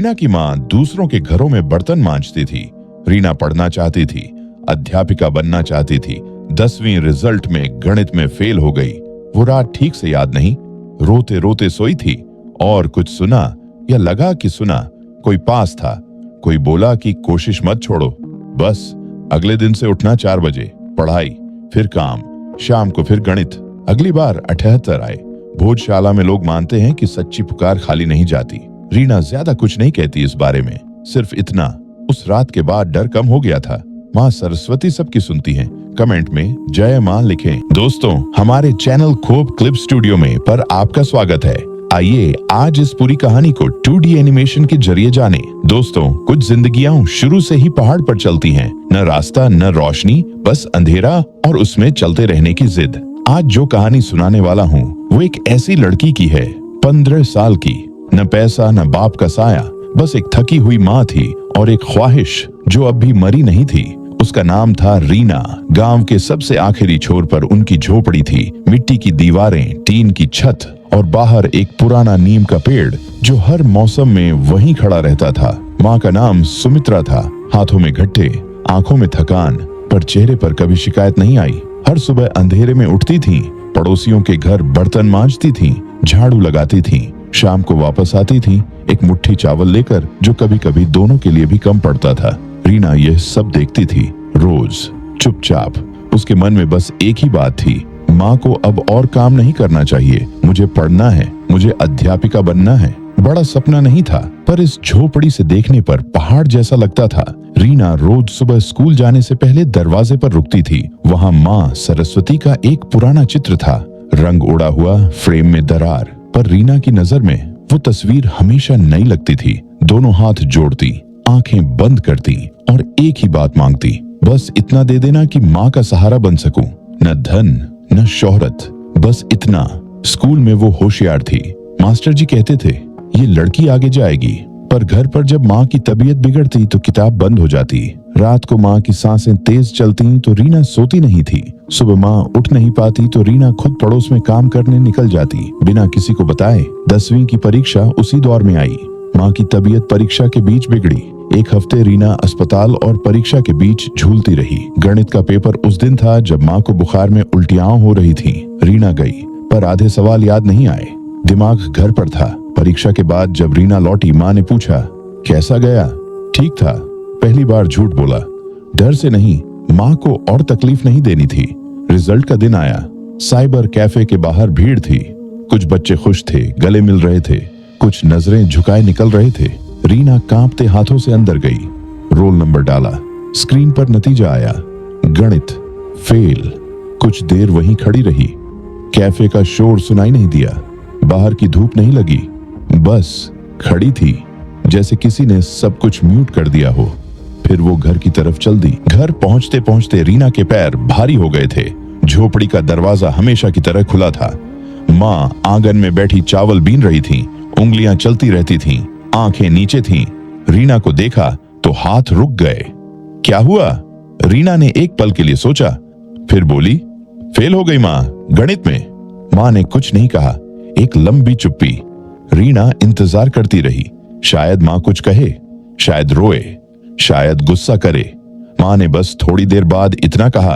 रीना की माँ दूसरों के घरों में बर्तन मांजती थी। रीना पढ़ना चाहती थी, अध्यापिका बनना चाहती थी। 10वीं रिजल्ट में गणित में फेल हो गई। वो रात ठीक से याद नहीं, रोते रोते सोई थी और कुछ सुना या लगा कि सुना। कोई पास था, कोई बोला कि कोशिश मत छोड़ो। बस अगले दिन से उठना 4 बजे, पढ़ाई, फिर काम, शाम को फिर गणित। अगली बार 78 आए। भोजशाला में लोग मानते हैं कि सच्ची पुकार खाली नहीं जाती। रीना ज्यादा कुछ नहीं कहती इस बारे में, सिर्फ इतना, उस रात के बाद डर कम हो गया था। माँ सरस्वती सबकी सुनती हैं। कमेंट में जय माँ लिखें। दोस्तों, हमारे चैनल खोप क्लिप स्टूडियो में पर आपका स्वागत है। आइए आज इस पूरी कहानी को 2D एनिमेशन के जरिए जाने। दोस्तों, कुछ जिंदगियां शुरू से ही पहाड़ पर चलती हैं, न रास्ता न रोशनी, बस अंधेरा और उसमें चलते रहने की जिद। आज जो कहानी सुनाने वाला हूँ वो एक ऐसी लड़की की है, 15 साल की। न पैसा न बाप का साया, बस एक थकी हुई माँ थी और एक ख्वाहिश जो अब भी मरी नहीं थी। उसका नाम था रीना। गांव के सबसे आखिरी छोर पर उनकी झोपड़ी थी। मिट्टी की दीवारें, टीन की छत और बाहर एक पुराना नीम का पेड़ जो हर मौसम में वहीं खड़ा रहता था। माँ का नाम सुमित्रा था। हाथों में घट्टे, आंखों में थकान, पर चेहरे पर कभी शिकायत नहीं आई। हर सुबह अंधेरे में उठती थीं, पड़ोसियों के घर बर्तन मांजती थीं, झाड़ू लगाती थीं। शाम को वापस आती थी एक मुट्ठी चावल लेकर, जो कभी कभी दोनों के लिए भी कम पड़ता था। रीना यह सब देखती थी, रोज चुपचाप। उसके मन में बस एक ही बात थी, माँ को अब और काम नहीं करना चाहिए, मुझे पढ़ना है, मुझे अध्यापिका बनना है। बड़ा सपना नहीं था, पर इस झोपड़ी से देखने पर पहाड़ जैसा लगता था। रीना रोज सुबह स्कूल जाने से पहले दरवाजे पर रुकती थी। वहाँ माँ सरस्वती का एक पुराना चित्र था, रंग उड़ा हुआ, फ्रेम में दरार। पर रीना की नजर में वो तस्वीर हमेशा नई लगती थी। दोनों हाथ जोड़ती, आंखें बंद करती और एक ही बात मांगती, बस इतना दे देना कि माँ का सहारा बन सकूं। न धन न शोहरत, बस इतना। स्कूल में वो होशियार थी। मास्टर जी कहते थे ये लड़की आगे जाएगी, पर घर पर जब माँ की तबीयत बिगड़ती तो किताब बंद हो जाती। रात को माँ की सांसें तेज चलती तो रीना सोती नहीं थी। सुबह माँ उठ नहीं पाती तो रीना खुद पड़ोस में काम करने निकल जाती, बिना किसी को बताए। 10वीं की परीक्षा उसी दौर में आई। माँ की तबीयत परीक्षा के बीच बिगड़ी। एक हफ्ते रीना अस्पताल और परीक्षा के बीच झूलती रही। गणित का पेपर उस दिन था जब माँ को बुखार में उल्टियां हो रही थी। रीना गई, पर आधे सवाल याद नहीं आए। दिमाग घर पर था। परीक्षा के बाद जब रीना लौटी, माँ ने पूछा कैसा गया? ठीक था। पहली बार झूठ बोला, डर से नहीं, माँ को और तकलीफ नहीं देनी थी। रिजल्ट का दिन आया। साइबर कैफे के बाहर भीड़ थी। कुछ बच्चे खुश थे, गले मिल रहे थे, कुछ नजरें झुकाए निकल रहे थे। रीना कांपते हाथों से अंदर गई, रोल नंबर डाला। स्क्रीन पर नतीजा आया, गणित फेल। कुछ देर वहीं खड़ी रही। कैफे का शोर सुनाई नहीं दिया, बाहर की धूप नहीं लगी, बस खड़ी थी, जैसे किसी ने सब कुछ म्यूट कर दिया हो। फिर वो घर की तरफ चल दी। घर पहुंचते पहुंचते रीना के पैर भारी हो गए थे। झोपड़ी का दरवाजा हमेशा की तरह खुला था। माँ आंगन में बैठी चावल बीन रही थी, उंगलियां चलती रहती थीं, आंखें नीचे थीं। रीना को देखा तो हाथ रुक गए। क्या हुआ? रीना ने एक पल के लिए सोचा, फिर बोली, फेल हो गई माँ, गणित में। माँ ने कुछ नहीं कहा। एक लंबी चुप्पी। रीना इंतजार करती रही, शायद माँ कुछ कहे, शायद रोए, शायद गुस्सा करे। माँ ने बस थोड़ी देर बाद इतना कहा,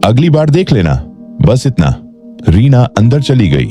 अगली बार देख लेना, बस इतना। रीना अंदर चली गई।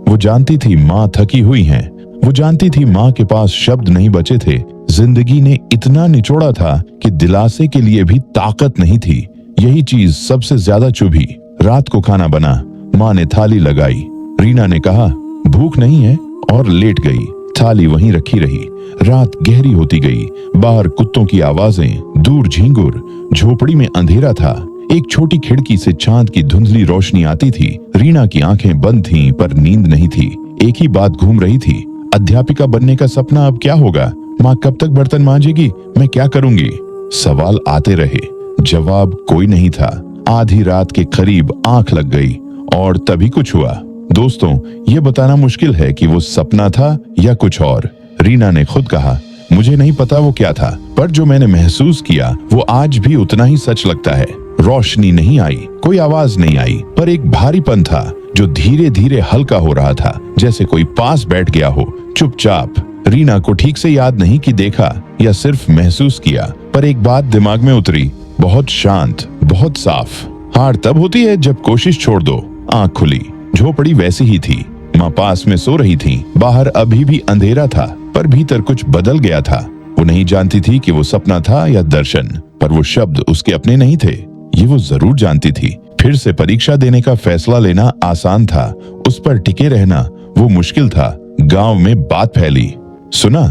वो जानती थी माँ थकी हुई हैं। वो जानती थी माँ के पास शब्द नहीं बचे थे। जिंदगी ने इतना निचोड़ा था कि दिलासे के लिए भी ताकत नहीं थी। यही चीज सबसे ज्यादा चुभी। रात को खाना बना। माँ ने थाली लगाई। रीना ने कहा भूख नहीं है और लेट गई। थाली वहीं रखी रही। रात गहरी होती गई। बाहर कुत्तों की आवाजें, दूर झींगुर। झोपड़ी में अंधेरा था। एक छोटी खिड़की से चांद की धुंधली रोशनी आती थी। रीना की आंखें बंद थीं, पर नींद नहीं थी। एक ही बात घूम रही थी, अध्यापिका बनने का सपना अब क्या होगा? माँ कब तक बर्तन मांजेगी? मैं क्या करूंगी? सवाल आते रहे, जवाब कोई नहीं था। आधी रात के करीब आंख लग गई और तभी कुछ हुआ। दोस्तों, ये बताना मुश्किल है कि वो सपना था या कुछ और। रीना ने खुद कहा, मुझे नहीं पता वो क्या था, पर जो मैंने महसूस किया वो आज भी उतना ही सच लगता है। रोशनी नहीं आई, कोई आवाज नहीं आई, पर एक भारीपन था जो धीरे धीरे हल्का हो रहा था, जैसे कोई पास बैठ गया हो, चुपचाप। रीना को ठीक से याद नहीं कि देखा या सिर्फ महसूस किया, पर एक बात दिमाग में उतरी, बहुत शांत, बहुत साफ। हार तब होती है जब कोशिश छोड़ दो। आंख खुली, झोपड़ी वैसी ही थी। माँ पास में सो रही थी। बाहर अभी भी अंधेरा था, पर भीतर कुछ बदल गया था। वो नहीं जानती थी कि वो सपना था या दर्शन, पर वो शब्द उसके अपने नहीं थे। ये वो जरूर जानती थी। फिर से परीक्षा देने का फैसला लेना आसान था, उस पर टिके रहना वो मुश्किल था। गांव में बात फैली, सुना,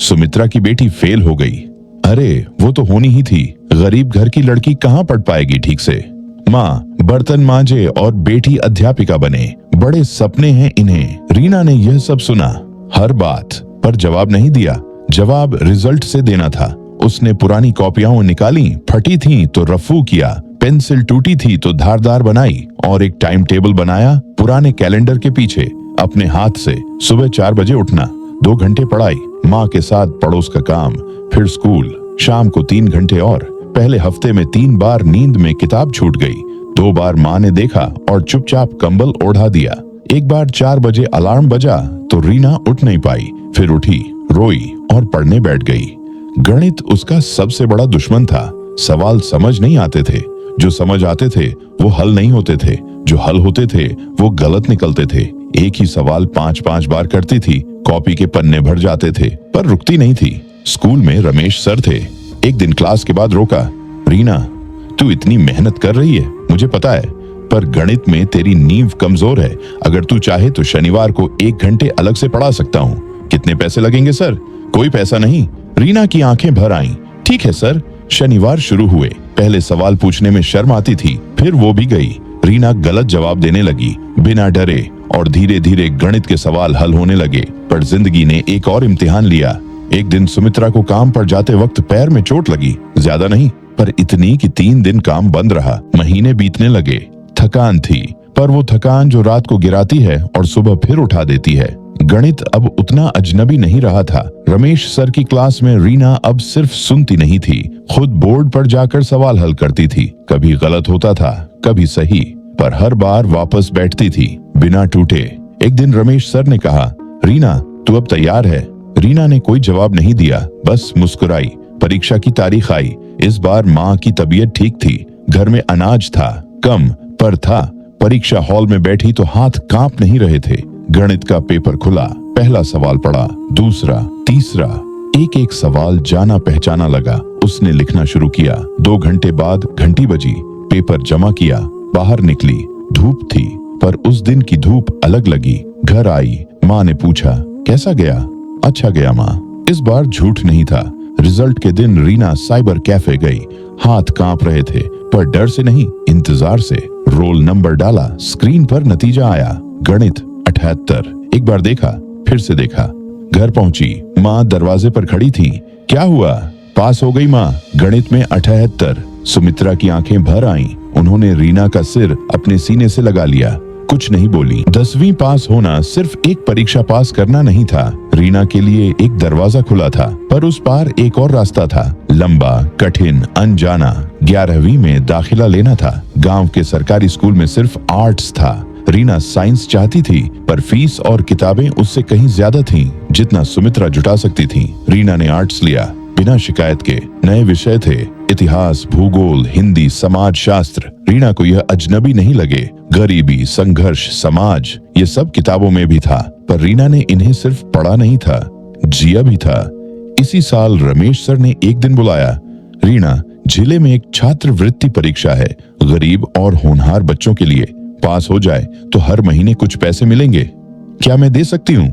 सुमित्रा की बेटी फेल हो गई। अरे वो तो होनी ही थी, गरीब घर की लड़की कहाँ पढ़ पाएगी ठीक से। माँ बर्तन मांजे और बेटी अध्यापिका बने, बड़े सपने हैं इन्हें। रीना ने यह सब सुना, हर बात, पर जवाब नहीं दिया। जवाब रिजल्ट से देना था। उसने पुरानी कॉपियां निकाली, फटी थी तो रफू किया, पेंसिल टूटी थी तो धारदार बनाई, और एक टाइम टेबल बनाया पुराने कैलेंडर के पीछे अपने हाथ से। सुबह 4 बजे उठना, 2 घंटे पढ़ाई, माँ के साथ पड़ोस का काम, फिर स्कूल, शाम को 3 घंटे और। पहले हफ्ते में 3 बार नींद में किताब छूट गई। 2 बार माँ ने देखा और चुपचाप कंबल ओढ़ा दिया। एक बार 4 बजे अलार्म बजा तो रीना उठ नहीं पाई, फिर उठी, रोई और पढ़ने बैठ गई। गणित उसका सबसे बड़ा दुश्मन था। सवाल समझ नहीं आते थे, जो समझ आते थे वो हल नहीं होते थे, जो हल होते थे वो गलत निकलते थे। एक ही सवाल 5-5 बार करती थी, कॉपी के पन्ने भर जाते थे, पर रुकती नहीं थी। स्कूल में रमेश सर थे। एक दिन क्लास के बाद रोका, रीना तू इतनी मेहनत कर रही है मुझे पता है, पर गणित में तेरी नींव कमजोर है। अगर तू चाहे तो शनिवार को 1 घंटे अलग से पढ़ा सकता हूँ। कितने पैसे लगेंगे सर? कोई पैसा नहीं। रीना की आंखें भर आईं। ठीक है सर। शनिवार शुरू हुए। पहले सवाल पूछने में शर्म आती थी, फिर वो भी गई। रीना गलत जवाब देने लगी बिना डरे, और धीरे धीरे गणित के सवाल हल होने लगे। पर जिंदगी ने एक और इम्तिहान लिया। एक दिन सुमित्रा को काम पर जाते वक्त पैर में चोट लगी, ज्यादा नहीं, पर इतनी कि 3 दिन काम बंद रहा। महीने बीतने लगे। थकान थी, पर वो थकान जो रात को गिराती है और सुबह फिर उठा देती है। गणित अब उतना अजनबी नहीं रहा था। रमेश सर की क्लास में रीना अब सिर्फ सुनती नहीं थी, खुद बोर्ड पर जाकर सवाल हल करती थी। कभी गलत होता था, कभी सही, पर हर बार वापस बैठती थी बिना टूटे। एक दिन रमेश सर ने कहा, रीना तू अब तैयार है? रीना ने कोई जवाब नहीं दिया, बस मुस्कुराई। परीक्षा की तारीख आई। इस बार माँ की तबीयत ठीक थी। घर में अनाज था, कम पर था। परीक्षा हॉल में बैठी तो हाथ कांप नहीं रहे थे। गणित का पेपर खुला, पहला सवाल पढ़ा, दूसरा, तीसरा, एक एक सवाल जाना पहचाना लगा। उसने लिखना शुरू किया। 2 घंटे बाद घंटी बजी, पेपर जमा किया, बाहर निकली। धूप थी, पर उस दिन की धूप अलग लगी। घर आई, माँ ने पूछा कैसा गया? अच्छा गया माँ। इस बार झूठ नहीं था। रिजल्ट के दिन रीना साइबर कैफे गई। हाथ कांप रहे थे, पर डर से नहीं, इंतजार से। रोल नंबर डाला, स्क्रीन पर नतीजा आया, गणित 78। एक बार देखा, फिर से देखा। घर पहुंची, माँ दरवाजे पर खड़ी थी। क्या हुआ? पास हो गई माँ, गणित में 78। सुमित्रा की आंखें भर आईं। उन्होंने रीना का सिर अपने सीने से लगा लिया, कुछ नहीं बोली। 10वीं पास होना सिर्फ एक परीक्षा पास करना नहीं था। रीना के लिए एक दरवाजा खुला था, पर उस पार एक और रास्ता था, लंबा, कठिन, अनजाना। 11वीं में दाखिला लेना था। गांव के सरकारी स्कूल में सिर्फ आर्ट्स था। रीना साइंस चाहती थी, पर फीस और किताबें उससे कहीं ज्यादा थीं, जितना सुमित्रा जुटा सकती थी। रीना ने आर्ट्स लिया, बिना शिकायत के। नए विषय थे, इतिहास, भूगोल, हिंदी, समाज शास्त्र। रीना को यह अजनबी नहीं लगे। गरीबी, संघर्ष, समाज, ये सब किताबों में भी था, पर रीना ने इन्हें सिर्फ पढ़ा नहीं था, जिया भी था। इसी साल रमेश सर ने एक दिन बुलाया, रीना जिले में एक छात्रवृत्ति परीक्षा है, गरीब और होनहार बच्चों के लिए। पास हो जाए तो हर महीने कुछ पैसे मिलेंगे। क्या मैं दे सकती हूँ?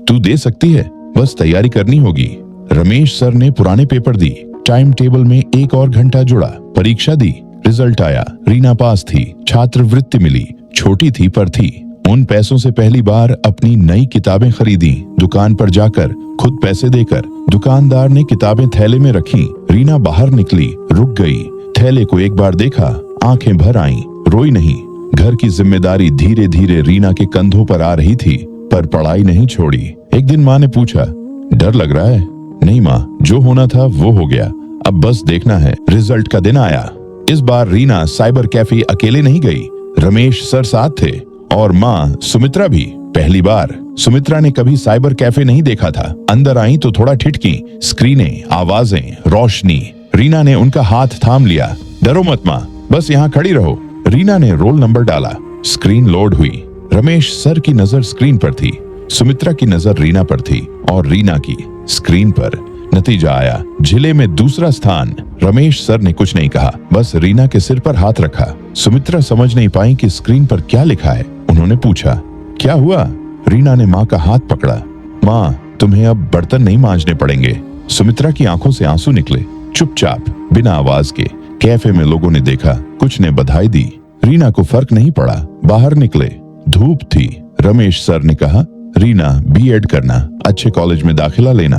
तू दे सकती है, बस तैयारी करनी होगी। रमेश सर ने पुराने पेपर दी, टाइम टेबल में 1 और घंटा जुड़ा, परीक्षा दी, रिजल्ट आया। रीना पास थी, छात्रवृत्ति मिली। छोटी थी पर थी। उन पैसों से पहली बार अपनी नई किताबें खरीदी, दुकान पर जाकर, खुद पैसे देकर। दुकानदार ने किताबें थैले में रखी। रीना बाहर निकली, रुक गई। थैले को एक बार देखा, आंखें भर आईं, रोई नहीं। घर की जिम्मेदारी धीरे धीरे रीना के कंधों पर आ रही थी, पर पढ़ाई नहीं छोड़ी। एक दिन माँ ने पूछा, डर लग रहा है? नहीं माँ, जो होना था वो हो गया, अब बस देखना है। रिजल्ट का दिन आया। इस बार रीना साइबर कैफे अकेले नहीं गई, रमेश सर साथ थे, और माँ सुमित्रा भी। पहली बार सुमित्रा ने कभी साइबर कैफे नहीं देखा था। अंदर आई तो थोड़ा ठिठकी। स्क्रीनें, आवाजें, रोशनी। रीना ने उनका हाथ थाम लिया। डरो मत माँ, बस यहाँ खड़ी रहो। रीना ने रोल नंबर डाला। स्क्रीन लोड हुई। रमेश सर की नजर स्क्रीन पर थी, सुमित्रा की नजर रीना पर थी और रीना की स्क्रीन पर। नतीजा आया, जिले में दूसरा स्थान। रमेश सर ने कुछ नहीं कहा, बस रीना के सिर पर हाथ रखा। सुमित्रा समझ नहीं पाई कि स्क्रीन पर क्या लिखा है। उन्होंने पूछा, क्या हुआ? रीना ने माँ का हाथ पकड़ा। माँ, तुम्हें अब बर्तन नहीं मांजने पड़ेंगे। सुमित्रा की आंखों से आंसू निकले। चुपचाप, बिना आवाज के। कैफे में लोगों ने देखा, कुछ ने बधाई दी। रीना को फर्क नहीं पड़ा। बाहर निकले, धूप थी। रमेश सर ने कहा, रीना बीएड करना, अच्छे कॉलेज में दाखिला लेना।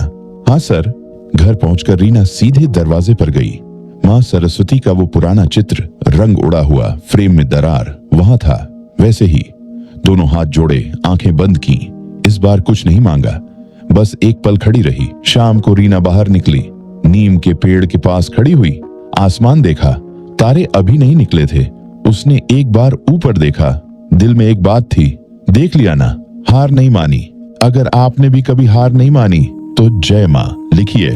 हाँ सर। घर पहुंचकर रीना सीधे दरवाजे पर गई। माँ सरस्वती का वो पुराना चित्र, रंग उड़ा हुआ, फ्रेम में दरार, वहां था वैसे ही। दोनों हाथ जोड़े, आंखें बंद की। इस बार कुछ नहीं मांगा, बस एक पल खड़ी रही। शाम को रीना बाहर निकली। नीम के पेड़ के पास खड़ी हुई। आसमान देखा, तारे अभी नहीं निकले थे। उसने एक बार ऊपर देखा। दिल में एक बात थी, देख लिया ना, हार नहीं मानी। अगर आपने भी कभी हार नहीं मानी तो जय मां लिखिए।